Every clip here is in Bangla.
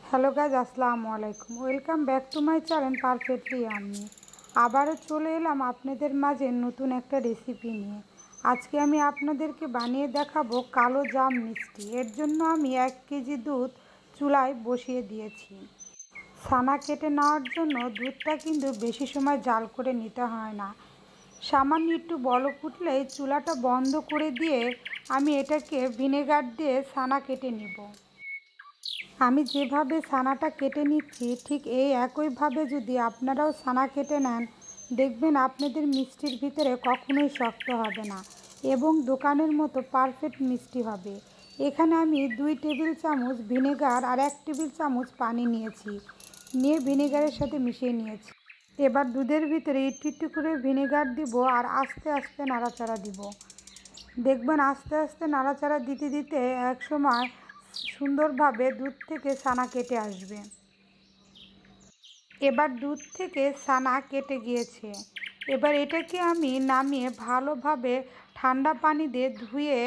হ্যালো গাইজ, আসসালামু আলাইকুম। Welcome back to my channel perfectly আমি। আবারও চলে এলাম আপনাদের মাঝে নতুন একটা রেসিপি নিয়ে। আজকে আমি আপনাদেরকে বানিয়ে দেখাবো কালো জাম মিষ্টি। এর জন্য আমি 1 কেজি দুধ চুলায় বসিয়ে দিয়েছি। ছানা কেটে নেওয়ার জন্য দুধটা কিন্তু বেশি সময় জাল করে নিতে হয় না। সামান্য একটু বলক উঠলেই চুলাটা বন্ধ করে দিয়ে আমি এটাকে ভিনেগার দিয়ে ছানা কেটে নেব। আমি যেভাবে ছানাটা কেটে নিচ্ছি ঠিক এই একইভাবে যদি আপনারাও ছানা কেটে নেন, দেখবেন আপনাদের মিষ্টির ভিতরে কখনোই শক্ত হবে না এবং দোকানের মতো পারফেক্ট মিষ্টি হবে। এখানে আমি 2 টেবিল চামচ ভিনেগার আর 1 টেবিল চামচ পানি নিয়েছি, নিয়ে ভিনেগারের সাথে মিশিয়ে নিয়েছি। এবার দুধের ভিতরে একটু একটু করে ভিনেগার দিব আর আস্তে আস্তে নাড়াচাড়া দিব। দেখবেন আস্তে আস্তে নাড়াচাড়া দিতে দিতে এক সময় সুন্দরভাবে দুধ থেকে ছানা কেটে আসবে। এবার দুধ থেকে ছানা কেটে গিয়েছে। এবার এটাকে আমি নামিয়ে ভালোভাবে ঠান্ডা পানি দিয়ে ধুয়ে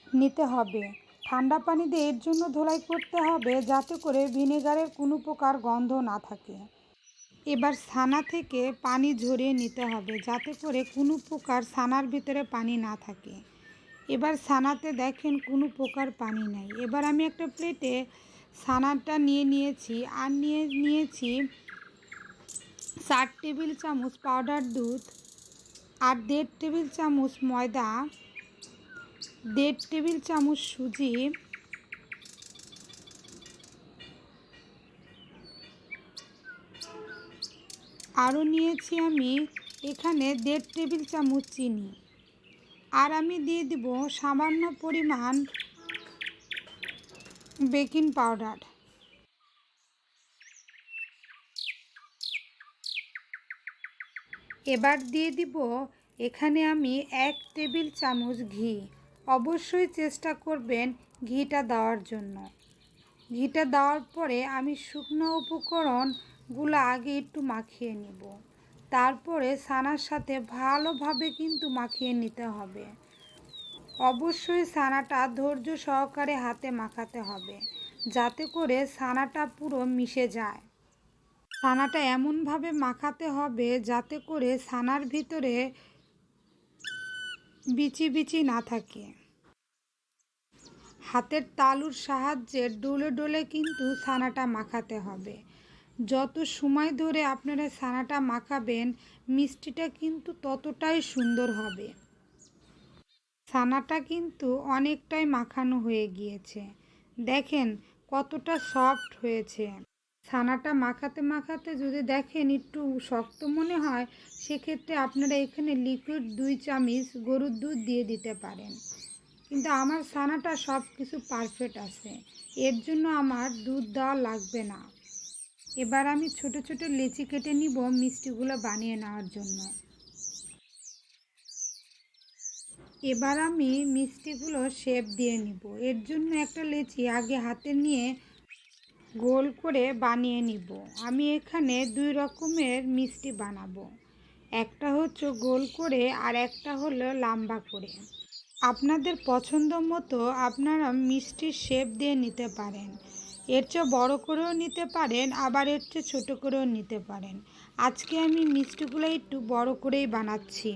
নিতে হবে। ঠান্ডা পানি দিয়ে এর জন্য ধোলাই করতে হবে যাতে করে ভিনেগারের কোনো প্রকার গন্ধ না থাকে। এবার ছানা থেকে পানি ঝরিয়ে নিতে হবে যাতে করে কোনো প্রকার ছানার ভিতরে পানি না থাকে। এবার ছানাতে দেখেন কোনো প্রকার পানি নাই। এবার আমি একটা প্লেটে ছানাটা নিয়ে নিয়েছি আর নিয়েছি 4 টেবিল চামচ পাউডার দুধ আর 1.5 টেবিল চামচ ময়দা, 1.5 টেবিল চামচ সুজি, আরও নিয়েছি আমি এখানে 1.5 টেবিল চামচ চিনি, আর আমি দিয়ে দিব সামান্য পরিমাণ বেকিং পাউডার। এবার দিয়ে দিব এখানে আমি 1 টেবিল চামচ ঘি। অবশ্যই চেষ্টা করবেন ঘিটা দেওয়ার জন্য। ঘিটা দেওয়ার পরে আমি শুকনো উপকরণগুলো আগে একটু মাখিয়ে নিব, তারপরে ছানার সাথে ভালোভাবে কিন্তু মাখিয়ে নিতে হবে। অবশ্যই ছানাটা ধৈর্য সহকারে হাতে মাখাতে হবে যাতে করে ছানাটা পুরো মিশে যায়। ছানাটা এমনভাবে মাখাতে হবে যাতে করে ছানার ভিতরে বিচি বিচি না থাকে। হাতের তালুর সাহায্যে ডলে ডলে কিন্তু ছানাটা মাখাতে হবে। যত সময় ধরে আপনারা ছানাটা মাখাবেন মিষ্টিটা কিন্তু ততটাই সুন্দর হবে। ছানাটা কিন্তু অনেকটাই মাখানো হয়ে গিয়েছে, দেখেন কতটা সফট হয়েছে। ছানাটা মাখাতে মাখাতে যদি দেখেন একটু শক্ত মনে হয়, সেক্ষেত্রে আপনারা এখানে লিকুইড 2 চামচ গরুর দুধ দিয়ে দিতে পারেন। কিন্তু আমার ছানাটা সব কিছু পারফেক্ট আছে, এর জন্য আমার দুধ দেওয়া লাগবে না। এবার আমি ছোট ছোট লেচি কেটে নিব মিষ্টিগুলো বানিয়ে নেওয়ার জন্য। এবার আমি মিষ্টিগুলো শেপ দিয়ে নিব। এর জন্য একটা লেচি আগে হাতে নিয়ে গোল করে বানিয়ে নিব। আমি এখানে 2 রকমের মিষ্টি বানাবো, একটা হচ্ছে গোল করে আর একটা হলো লম্বা করে। আপনাদের পছন্দ মতো আপনারা মিষ্টির শেপ দিয়ে নিতে পারেন। এর চেয়ে বড় করেও নিতে পারেন, আবার এর চেয়ে ছোটো করেও নিতে পারেন। আজকে আমি মিষ্টিগুলো একটু বড় করেই বানাচ্ছি।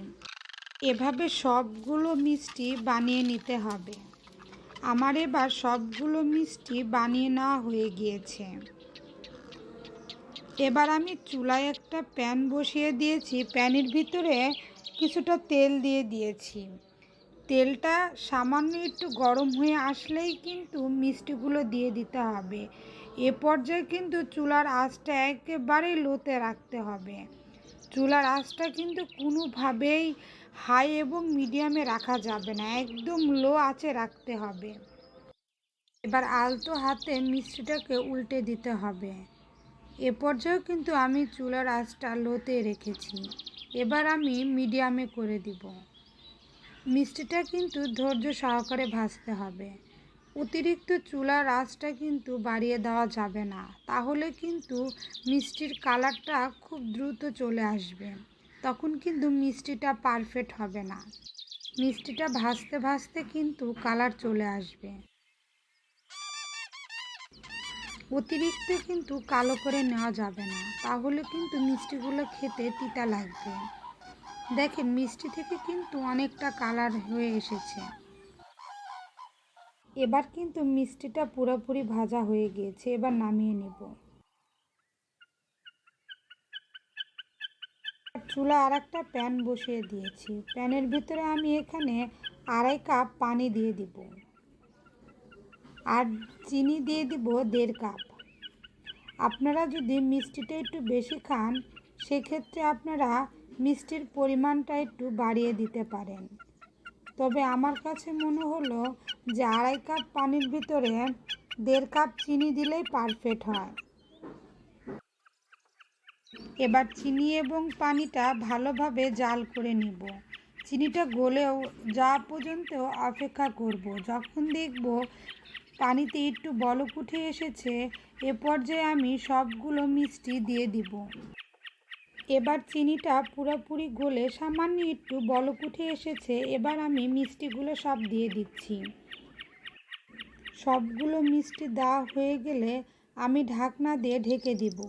এভাবে সবগুলো মিষ্টি বানিয়ে নিতে হবে। আমার এবার সবগুলো মিষ্টি বানিয়ে নেওয়া হয়ে গিয়েছে। এবার আমি চুলায় একটা প্যান বসিয়ে দিয়েছি, প্যানের ভিতরে কিছুটা তেল দিয়ে দিয়েছি। তেলটা সামান্য একটু গরম হয়ে আসলেই কিন্তু মিষ্টিগুলো দিয়ে দিতে হবে। এ পর্যায়ে কিন্তু চুলার আঁচটা একেবারেই লোতে রাখতে হবে। চুলার আঁচটা কিন্তু কোনোভাবেই হাই এবং মিডিয়ামে রাখা যাবে না, একদম লো আঁচে রাখতে হবে। এবার আলতো হাতে মিষ্টিটাকে উল্টে দিতে হবে। এ পর্যায়েও কিন্তু আমি চুলার আঁচটা লোতে রেখেছি। এবার আমি মিডিয়ামে করে দিব। মিষ্টিটা কিন্তু ধৈর্য সহকারে ভাজতে হবে। অতিরিক্ত চুলার আঁচটা কিন্তু বাড়িয়ে দেওয়া যাবে না, তাহলে কিন্তু মিষ্টির কালারটা খুব দ্রুত চলে আসবে, তখন কিন্তু মিষ্টিটা পারফেক্ট হবে না। মিষ্টিটা ভাজতে ভাজতে কিন্তু কালার চলে আসবে। অতিরিক্ত কিন্তু কালো করে নেওয়া যাবে না, তাহলে কিন্তু মিষ্টিগুলো খেতে তিতা লাগবে। দেখেন মিষ্টি থেকে কিন্তু অনেকটা কালার হয়ে এসেছে। এবার কিন্তু মিষ্টিটা পুরোপুরি ভাজা হয়ে গিয়েছে, এবার নামিয়ে নেব। চুলা আর একটা প্যান বসিয়ে দিয়েছি, প্যানের ভিতরে আমি এখানে 2.5 কাপ পানি দিয়ে দিব আর চিনি দিয়ে দিব 1.5 কাপ। আপনারা যদি মিষ্টিটা একটু বেশি খান সেক্ষেত্রে আপনারা মিষ্টির পরিমাণটা একটু বাড়িয়ে দিতে পারেন, তবে আমার কাছে মনে হলো যে 2.5 কাপ পানির ভিতরে 1.5 কাপ চিনি দিলেই পারফেক্ট হয়। এবার চিনি এবং পানিটা ভালোভাবে জাল করে নিব। চিনিটা গলেও যাওয়া পর্যন্ত অপেক্ষা করব। যখন দেখব পানিতে একটু বলক উঠে এসেছে এ পর্যায়ে আমি সবগুলো মিষ্টি দিয়ে দিব। এবার চিনিটা পুরোপুরি গলে সামান্য একটু বলক উঠে এসেছে, এবার আমি মিষ্টিগুলো সব দিয়ে দিচ্ছি। সবগুলো মিষ্টি দেওয়া হয়ে গেলে আমি ঢাকনা দিয়ে ঢেকে দিব।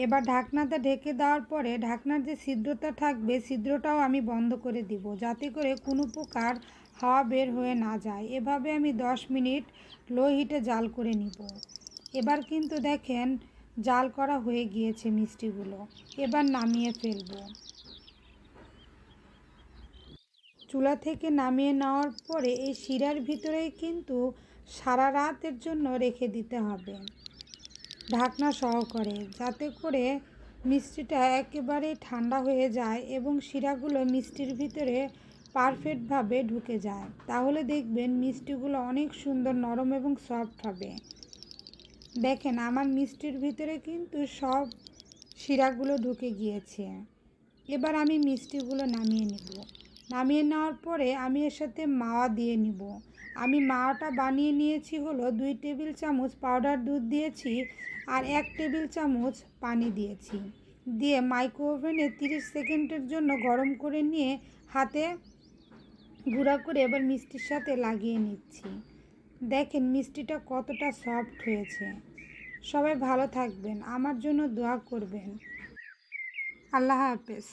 এবার ঢাকনাটা ঢেকে দেওয়ার পরে ঢাকনার যে ছিদ্রটা থাকবে ছিদ্রটাও আমি বন্ধ করে দিব, যাতে করে কোনো প্রকার হাওয়া বের হয়ে না যায়। এভাবে আমি 10 মিনিট লো হিটে জাল করে নিব। এবার কিন্তু দেখেন জাল করা হয়ে গিয়েছে মিষ্টিগুলো, এবার নামিয়ে ফেলবো। চুলা থেকে নামিয়ে নেওয়ার পরে এই শিরার ভিতরেই কিন্তু সারা রাতের জন্য রেখে দিতে হবে ঢাকনা সহকারে, যাতে করে মিষ্টিটা একেবারে ঠান্ডা হয়ে যায় এবং শিরাগুলো মিষ্টির ভিতরে পারফেক্টভাবে ঢুকে যায়। তাহলে দেখবেন মিষ্টিগুলো অনেক সুন্দর নরম এবং সফট হবে। দেখেন আমার মিষ্টির ভিতরে কিন্তু সব শিরাগুলো ঢুকে গিয়েছে। এবার আমি মিষ্টিগুলো নামিয়ে নেব। নামিয়ে নেওয়ার পরে আমি এর সাথে মাওয়া দিয়ে নিব। আমি মাওয়াটা বানিয়ে নিয়েছি হলো 2 টেবিল চামচ পাউডার দুধ দিয়েছি আর 1 টেবিল চামচ পানি দিয়েছি, দিয়ে মাইক্রো ওভেনে 30 সেকেন্ডের জন্য গরম করে নিয়ে হাতে গুঁড়া করে এবার মিষ্টির সাথে লাগিয়ে নিচ্ছি। দেখেন মিষ্টিটা কতটা সফট হয়েছে। সবাই ভালো থাকবেন, আমার জন্য দোয়া করবেন। আল্লাহ হাফেজ।